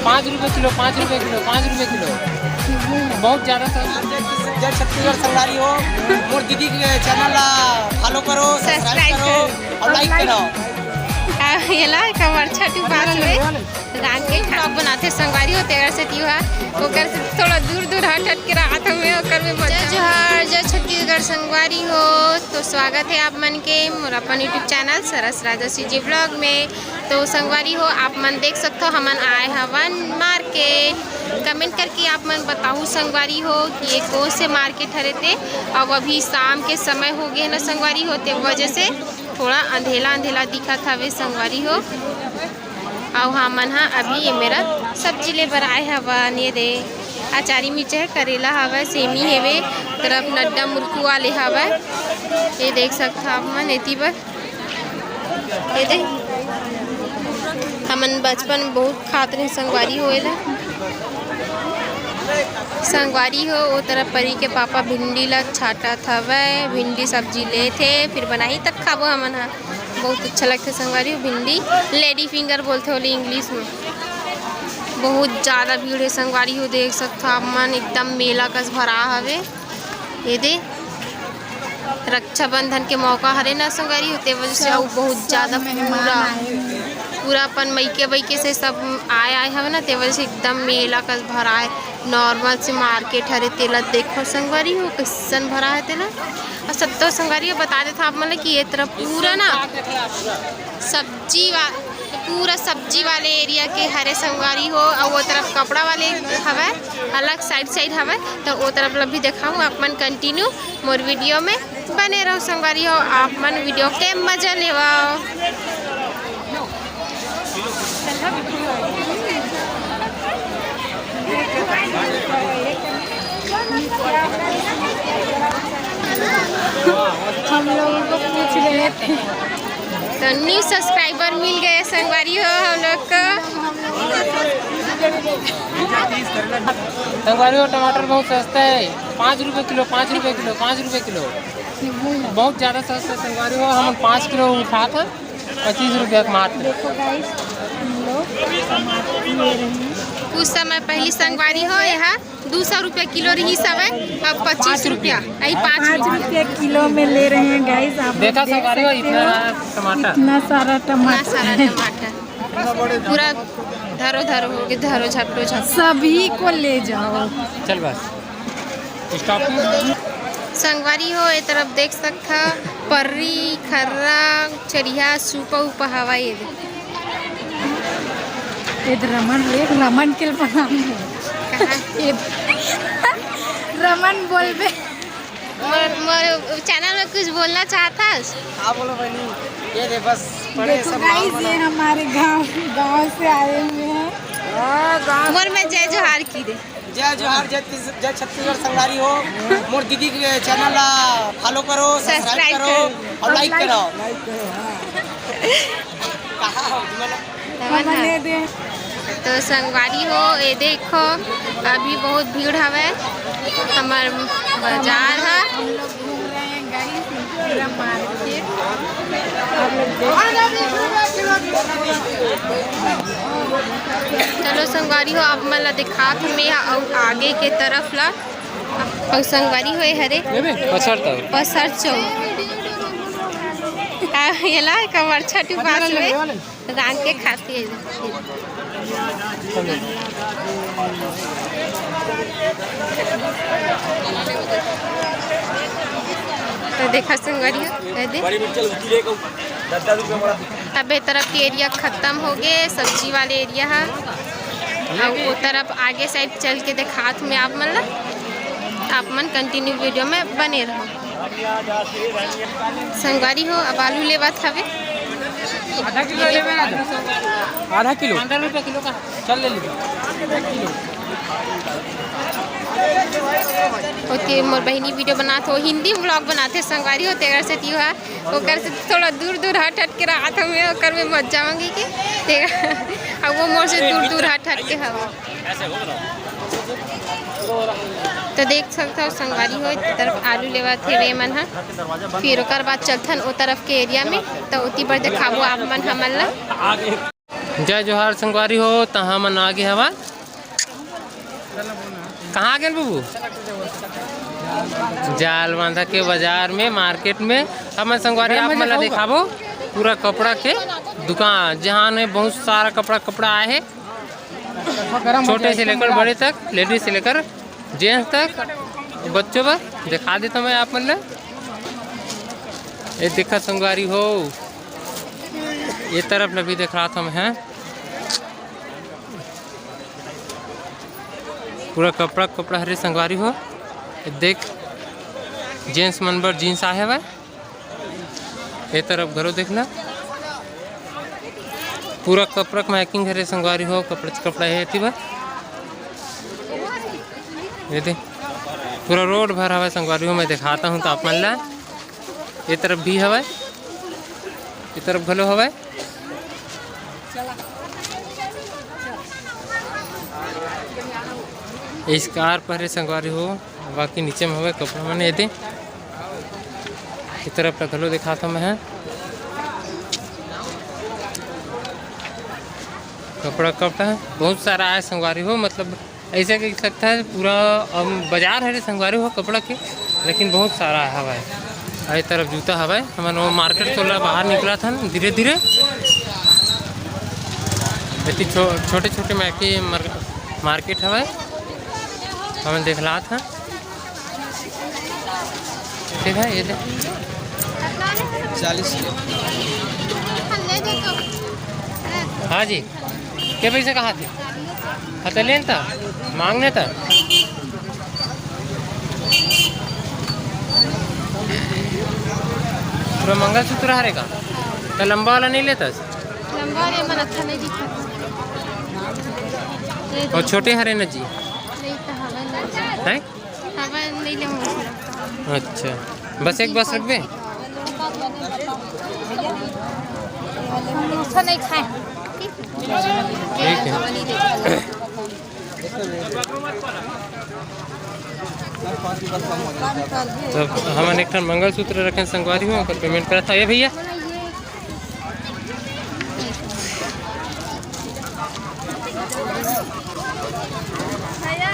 5 रुपये किलो, 5 रुपये किलो, 5 रुपये किलो, बहुत ज़्यादा जय छत्तीसगढ़ संगवारी हो मोर दीदी के चैनल फॉलो करो, सब्सक्राइब करो और लाइक करो। येला कमर छठ बात में रात के खाना बनाते संगवारी होते अगर से त्योहार ओकर से थोड़ा दूर दूर हट के रात में ओकर में जय जोहार जय छत्तीसगढ़ संगवारी हो। तो स्वागत है आप मन के मोर अपन यूट्यूब चैनल सरस राजसी जी ब्लॉग में। तो संगवारी हो आप मन देख सकते हो हमन आए हवन मार्केट। कमेंट करके आप मन बताओ संगवारी हो कि ये कौन से मार्केट हरे थे। अब अभी शाम के समय हो गए ना संगवारी होते वजह से थोड़ा अंधेला अंधेला दिखत हवे संगवारी हो। और हमन हाँ अभी ये मेरा सब्जी ले बर आए हवन। ये दे अचारी मिर्च है, करेला हवा, सेमी हेवे, तरफ नड्डा मुरकू वाले हवा। ये देख सकते आप मन एती बर। ये दे हमन बचपन में बहुत खाते रहे संगवारी होएला। संगवारी हो वो तरफ परी के पापा भिंडी ला छाटा था वह भिंडी सब्जी ले थे फिर बनाई तक खाबो हमन हाँ बहुत अच्छा लगता संगवारी हो। भिंडी लेडी फिंगर बोलते होली इंग्लिश में। बहुत ज़्यादा भीड़ है संगवारी हो देख सकते हो आप मन एकदम मेला कस भरा हवे। ये दे रक्षाबंधन के मौका हरे ना संगवारी होते वजह से और बहुत ज़्यादा पूरा अपन मैके बैके से सब आए हवे ना ते वजह से एकदम मेला कस भरा है। नॉर्मल से मार्केट हरे तेला देखो संगवारी हो कैसन भरा है तेला। और सब तो संगवारी हो बता देता आप मतलब कि ये तरफ पूरा ना पूरा सब्जी वाले एरिया के हरे संगवारी हो। और वो तरफ कपड़ा वाले हवा अलग साइड हवा तो वो तरफ भी दिखाऊँ आप मन कंटिन्यू मोर वीडियो में बने रहो संगवारी हो। आप मन वीडियो के मजा लेवाओ। हम लोगों को पूछ रहे थे तो न्यू सब्सक्राइबर मिल गए संगवारी हो हम लोग को। संगवारी हो टमाटर बहुत सस्ता है, 5 रुपये किलो, 5 रुपये किलो, 5 रुपये किलो, बहुत ज़्यादा सस्ता संगवारी हो। हम 5 किलो उठा था 25 रुपये का मात्र। कुछ समय पहले संगवारी हो यहाँ 200 रुपये किलो रही सब है अब 25 रुपया यही 5 रुपये किलो में ले रहे हैं गाइस। आप देखा संगवारी हो इतना टमाटर, इतना सारा टमाटर पूरा धरो धरो हो गए धरो झपटो झप सभी को ले जाओ। चल बस स्टॉप। संगवारी हो ये तरफ देख सकता पर्री खर्रा चरिया सूपा उपा हवा। ये रमन के रमन बोल बे चैनल में कुछ बोलना चाहता है? हाँ बोलो बहनी। ये दे बस देखो गाइस ये हमारे गांव से आए हुए हैं। मोर में जय जोहार की दे। जय जोहार जय छत्तीसगढ़ संगवारी हो मोर दीदी के चैनल फॉलो करो, सब्सक्राइब करो और लाइक करो। तो संगवारी हो ये देखो अभी बहुत भीड़ हवे हमार बाजार है। हम लोग घूम रहे हैं गाइस पूरा मार्केट। चलो संगवारी हो आप मन ला दिखात में और आगे के तरफ ला और संगवारी हो हरे पसर चौक येला कमर छठ बात में रात के खाती तो देखा संगवारी अब तरफ के एरिया खत्म हो गए सब्जी वाले एरिया है। और वो तरफ आगे साइड चल के देखात में आप मन कंटिन्यू वीडियो में बने रहो। संगवारी हो अब आलू लेवत हवे आधा किलो ले आधा किलो 15 रुपये किलो का चल ले लीजिए। होती मोर बहनी वीडियो बनाते हो हिंदी ब्लॉग बनाते संगवारी होते अगर से त्योहार ओकर से थोड़ा दूर दूर हट के रात में ओकर में मत जाऊंगी कि अब वो मोर से दूर दूर हट के हवा। तो देख सकते हो संगवारी हो तरफ आलू लेवा थे वे मन हा फिर ओकर बाद चलथन ओ तरफ के एरिया में तो उती पर दिखाबो आप मन हमन ला। जय जोहार संगवारी हो तहाँ मन आगे हवा कहाँ गए बाबू जाल बांधा के बाजार में मार्केट में हम संगवारी आप मला दिखाबो पूरा कपड़ा के दुकान जहाँ ने बहुत सारा कपड़ा आए है छोटे से लेकर बड़े तक लेडीज से लेकर जेंट्स तक बच्चों पर दिखा देता मैं आप मतलब ये देखा संगवारी हो ये तरफ भी देख रहा था मैं पूरा कपड़ा हरे संगवारी हो देख जेंट्स मनबर जीन्स आए है ये तरफ घरों देखना पूरा कपड़ा मैकिंग हरे संगवारी हो कपड़ा है थी ये देख पूरा रोड भर हवा संगवारी हो मैं दिखाता हूँ तो आप मन ला ये तरफ भी हवा ये तरफ भलो हवा इस कार पर संगवारी हो बाकी नीचे में हवा कपड़ा मैंने ये तरफ भलो दिखाता मैं कपड़ा बहुत सारा है संगवारी हो मतलब ऐसे कह सकता है पूरा बाजार है संगवारी हो कपड़ा के लेकिन बहुत सारा हवा है इस तरफ जूता हवा है हमारे वो मार्केट तो बाहर निकला था धीरे धीरे इतनी छोटे छोटे मैके मार्केट हवा हमें देखला था ठीक है ये 40 हाँ जी क्या पैसे कहा थे हता लेन था मांगने था पूरा मंगलसूत्र हरे का तो लंबा वाला नहीं लेता लंबा वाले मन अच्छा नहीं दिखता और छोटे हरे न जी नहीं तो हवा नहीं ले अच्छा बस एक बस रख दे अच्छा नहीं खाए ठीक है तो हम एक मंगलसूत्र रखें संगवारी हूँ पेमेंट करा था ये भैया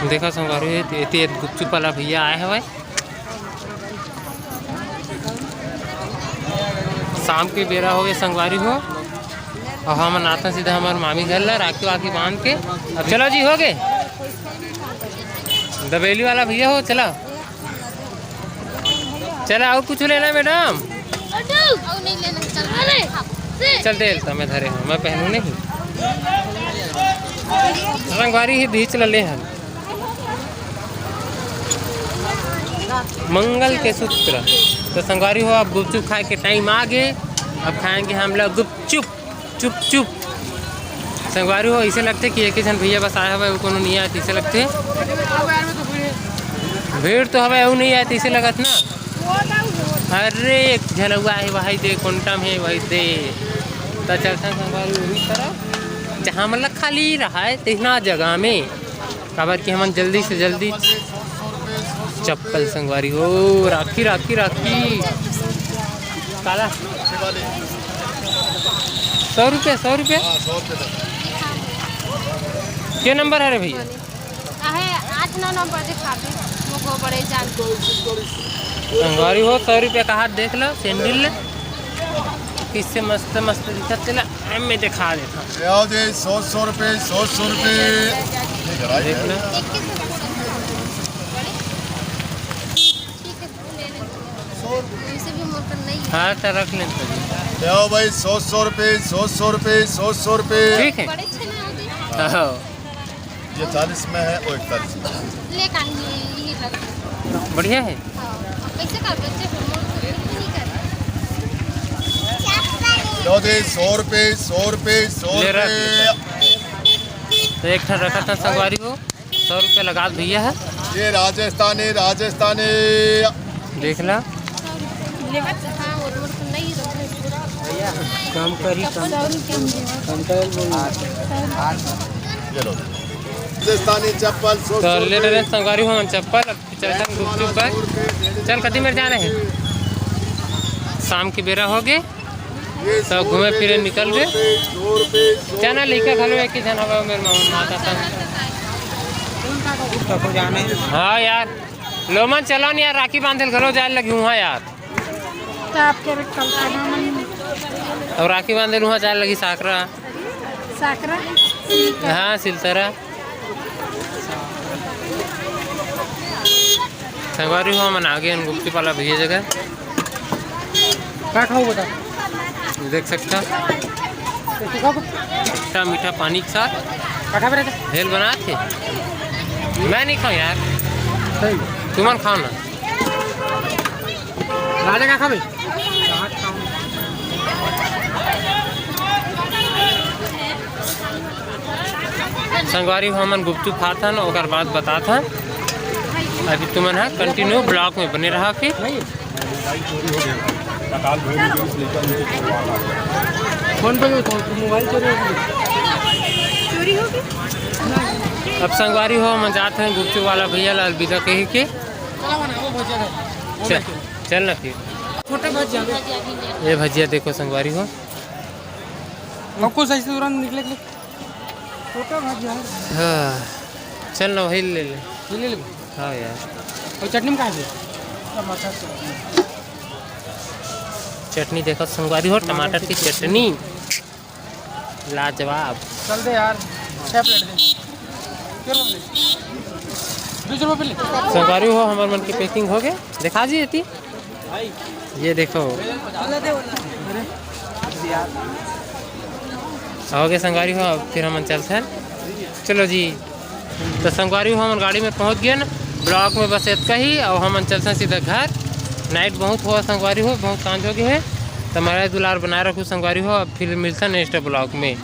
देखा संगवारी गुपचुप वाला भैया आए हैं शाम के बेरा हो गए संगवारी हो और हम नाता सीधा हमारे मामी घर ला राखी वाखी बांध के अब चलो जी हो गए दबेली वाला भैया हो चला चला और कुछ लेना मैडम चल दे मैं धरे हूँ मैं पहनू नहीं संगवारी ही दी चल ले हम मंगल के सूत्र तो संगवारी हो आप गुपचुप खाए के टाइम आ गए अब खाएंगे हम लोग गुपचुप चुप चुप संगवारी हो ऐसे लगते कि एक जन भैया बस आया हुआ को नहीं आया ऐसे लगते भीड़ तो हवा वो नहीं आया ऐसे लगत ना अरे एक झलुआ है वही दे कोंटम है वही दे तो चलता संगवारी वही तरह जहाँ मतलब खाली रहा है इतना जगह में खबर कि हम जल्दी से जल्दी चप्पल संगवारी हो राखी राखी राखी काला 100 रुपये 100 रुपये क्या नंबर है रे भैया 8-9 नंबर दिखा दे वो बड़े जान संगवारी हो 100 रुपये का हाथ देख लो सैंडल किससे मस्त मस्त दिखा चला मैं दिखा देता 100 रुपये 100 रुपये देख लो हाँ तो रख लें ले भाई 100 रुपये 100 रुपये 100 रुपये ठीक है ये 40 में है और 41 में बढ़िया है लो दे 100 रुपये 100 रुपये 100 रुपये तो एक ठन रखा था संगवारी को 100 रुपये लगा भैया है ये राजस्थानी राजस्थानी देख ला कम करी कम राजस्थानी चप्पल तो ले रहे संगवारी हो चप्पल गुपचुप पर चल कति मेरे जाना है शाम की बेरा हो गए सब घूमे फिरे निकल गए जाना लेकर खलो एक ही जन हवा मेरे माता संग। हाँ यार लोमन चलो नहीं यार राखी बांधल घलो जाए लगी वहाँ यार और राखी बांधल वहाँ जाए लगी साकरा हाँ सिलतरा संगवारी हुआ मन आगे गुप्ती पाला भैया जगह क्या खाओ बता देख सकता मीठा मीठा पानी के साथ भेल बना थे। मैं नहीं खाऊं यार तुमन खाओ ना राजा क्या खावे संगवारी हुआ मन गुप्तू खा था ना और बाद बता था। अभी तुमन है कंटिन्यू ब्लॉग में बने रहा फिर फोन पे मोबाइल चोरी हो गई। अब संगवारी हो हम जाते हैं गुपचुप वाला भैया लाल विदा कही के चल ना फिर छोटे भजिया ये भजिया देखो संगवारी हो आपको सही से तुरंत निकले छोटा भजिया हाँ चल ना वही ले ले ले ले हाँ यार और चटनी में कहाँ से चटनी देखो संगवारी हो टमाटर की चटनी लाजवाब। चल दे यार 6 प्लेट दे 20 रुपये प्लेट संगवारी हो हमारे मन की पैकिंग हो गए दिखा जी थी ये देखो हो गए संगवारी हो फिर हम चलते हैं चलो जी। तो संगवारी हो हम गाड़ी में पहुंच गए ना ब्लॉक में बस इतना ही और हम चलते हैं सीधा घर। नाइट बहुत हुआ संगवारी हो बहुत सांझ हो गई है तो हमारा दुलार बनाए रखो संगवारी हो। अब फिर मिलता है नेक्स्ट ब्लॉग में।